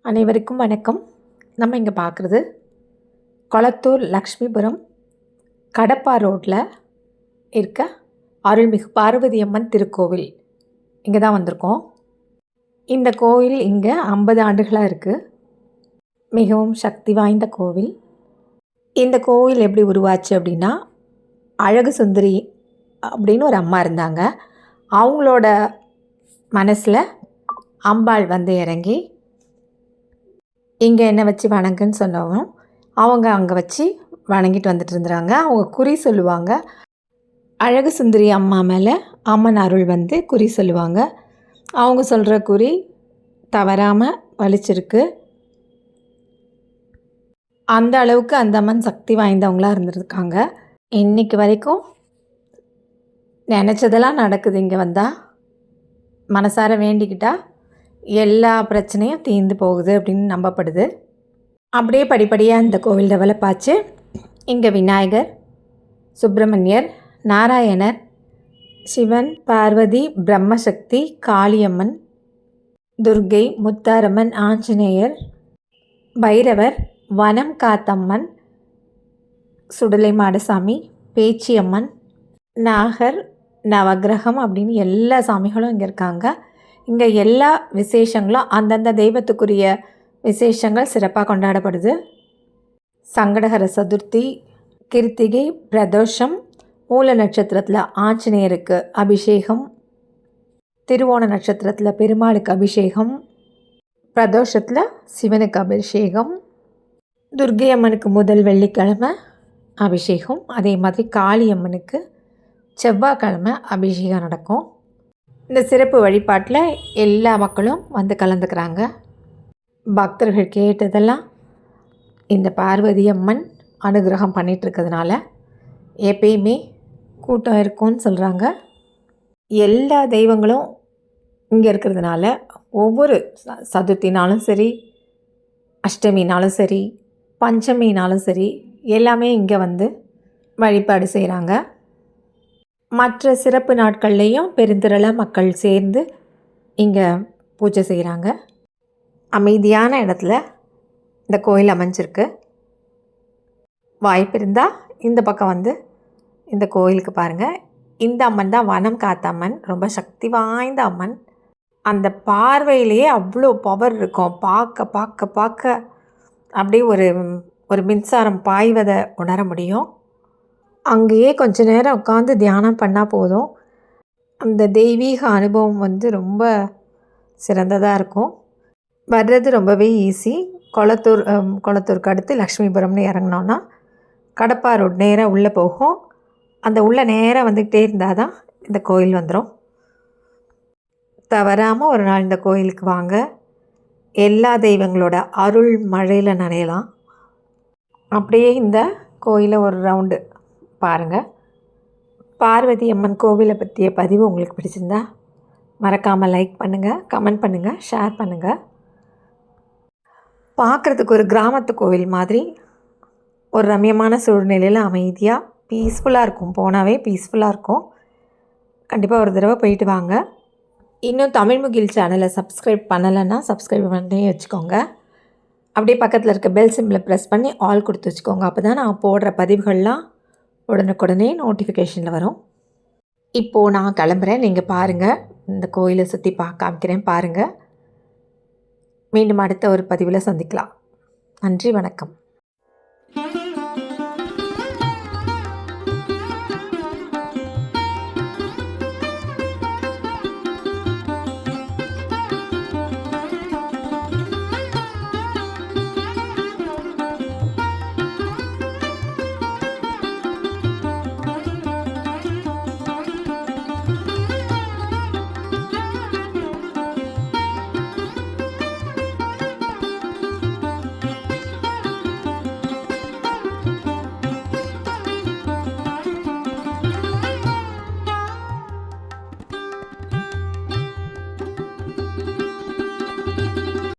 அனைவருக்கும் வணக்கம். நம்ம இங்கே பார்க்குறது கொளத்தூர் லக்ஷ்மிபுரம் கடப்பா ரோட்டில் இருக்க அருள்மிகு பார்வதி அம்மன் திருக்கோவில். இங்கே தான் வந்திருக்கோம். இந்த கோவில் இங்கே 50 ஆண்டுகளாக இருக்குது. மிகவும் சக்தி வாய்ந்த கோவில். இந்த கோவில் எப்படி உருவாச்சு அப்படின்னா, அழகு சுந்தரி அப்படின்னு ஒரு அம்மா இருந்தாங்க. அவங்களோட மனசில் அம்பாள் வந்து இறங்கி இங்கே என்ன வச்சு வணங்குன்னு சொல்லவும் அவங்க அங்கே வச்சு வணங்கிட்டு வந்துட்டு இருந்துறாங்க. அவங்க குறி சொல்லுவாங்க. அழகு சுந்தரி அம்மா மேலே அம்மன் அருள் வந்து குறி சொல்லுவாங்க. அவங்க சொல்கிற குறி தவறாமல் வலிச்சிருக்கு. அந்த அளவுக்கு அந்த அம்மன் சக்தி வாய்ந்தவங்களாக இருந்திருக்காங்க. இன்றைக்கி வரைக்கும் நினச்சதெல்லாம் நடக்குது. இங்கே வந்தால் மனசார வேண்டிக்கிட்டால் எல்லா பிரச்சனையும் தீர்ந்து போகுது அப்படின்னு நம்பப்படுது. அப்படியே படிப்படியாக இந்த கோவில் டெவலப் ஆச்சு. இங்கே விநாயகர், சுப்பிரமணியர், நாராயணர், சிவன், பார்வதி, பிரம்மசக்தி, காளியம்மன், துர்க்கை, முத்தாரம்மன், ஆஞ்சநேயர், பைரவர், வனம் காத்தம்மன், சுடலை மாடசாமி, பேச்சியம்மன், நாகர், நவகிரகம் அப்படின்னு எல்லா சாமிகளும் இங்கே இருக்காங்க. இங்கே எல்லா விசேஷங்களும் அந்தந்த தெய்வத்துக்குரிய விசேஷங்கள் சிறப்பாக கொண்டாடப்படுது. சங்கடஹர சதுர்த்தி, கிருத்திகை, பிரதோஷம், மூல நட்சத்திரத்தில் ஆஞ்சநேயருக்கு அபிஷேகம், திருவோண நட்சத்திரத்தில் பெருமாளுக்கு அபிஷேகம், பிரதோஷத்தில் சிவனுக்கு அபிஷேகம், துர்க்கை அம்மனுக்கு முதல் வெள்ளிக்கிழமை அபிஷேகம், அதே மாதிரி காளியம்மனுக்கு செவ்வாய்க்கிழமை அபிஷேகம் நடக்கும். இந்த சிறப்பு வழிபாட்டில் எல்லா மக்களும் வந்து கலந்துக்கிறாங்க. பக்தர்கள் கேட்டதெல்லாம் இந்த பார்வதி அம்மன் அனுகிரகம் பண்ணிகிட்ருக்கிறதுனால எப்பயுமே கூட்டம் இருக்கும்னு சொல்கிறாங்க. எல்லா தெய்வங்களும் இங்கே இருக்கிறதுனால ஒவ்வொரு சதுர்த்தினாலும் சரி, அஷ்டமினாலும் சரி, பஞ்சமினாலும் சரி, எல்லாமே இங்கே வந்து வழிபாடு செய்கிறாங்க. மற்ற சிறப்பு நாட்கள்லேயும் பெருந்திரளாக மக்கள் சேர்ந்து இங்கே பூஜை செய்கிறாங்க. அமைதியான இடத்துல இந்த கோயில் அமைஞ்சிருக்கு. வாய்ப்பு இருந்தால் இந்த பக்கம் வந்து இந்த கோயிலுக்கு பாருங்கள். இந்த அம்மன் தான் வனம் காத்த அம்மன். ரொம்ப சக்தி வாய்ந்த அம்மன். அந்த பார்வையிலேயே அவ்வளோ பவர் இருக்கும். பார்க்க பார்க்க பார்க்க அப்படியே ஒரு மின்சாரம் பாய்வதை உணர முடியும். அங்கேயே கொஞ்ச நேரம் உட்காந்து தியானம் பண்ணால் போதும். அந்த தெய்வீக அனுபவம் வந்து ரொம்ப சிறந்ததாக இருக்கும். வர்றது ரொம்பவே ஈஸி. கொளத்தூருக்கு அடுத்து லக்ஷ்மிபுரம்னு இறங்கினோன்னா கடப்பா ரோட் நேராக உள்ளே போகும். அந்த உள்ளே நேராக வந்துக்கிட்டே இருந்தால் தான் இந்த கோயில் வந்துடும். தவறாமல் ஒரு நாள் இந்த கோயிலுக்கு வாங்க. எல்லா தெய்வங்களோட அருள் மழையில் நனையலாம். அப்படியே இந்த கோயிலை ஒரு ரவுண்டு பாருங்கள். பார்வதி அம்மன் கோவிலை பற்றிய பதிவு உங்களுக்கு பிடிச்சிருந்தா மறக்காமல் லைக் பண்ணுங்கள், கமெண்ட் பண்ணுங்கள், ஷேர் பண்ணுங்கள். பார்க்குறதுக்கு ஒரு கிராமத்து கோவில் மாதிரி ஒரு ரம்யமான சூழ்நிலையில் அமைதியாக பீஸ்ஃபுல்லாக இருக்கும். போனாவே பீஸ்ஃபுல்லாக இருக்கும். கண்டிப்பாக ஒரு தடவை போயிட்டு வாங்க. இன்னும் தமிழ்முகில் சேனலை சப்ஸ்கிரைப் பண்ணலைன்னா சப்ஸ்கிரைப் பண்ணி வச்சுக்கோங்க. அப்படியே பக்கத்தில் இருக்க பெல் சிம்பிளை ப்ரெஸ் பண்ணி ஆல் கொடுத்து வச்சுக்கோங்க. அப்போ தான் நான் போடுற பதிவுகள்லாம் உடனுக்குடனே நோட்டிஃபிகேஷனில் வரும். இப்போது நான் கிளம்புறேன். நீங்கள் பாருங்கள். இந்த கோயிலை சுற்றி காமிக்கிறேன் பாருங்கள். மீண்டும் அடுத்த ஒரு பதிவில் சந்திக்கலாம். நன்றி, வணக்கம்.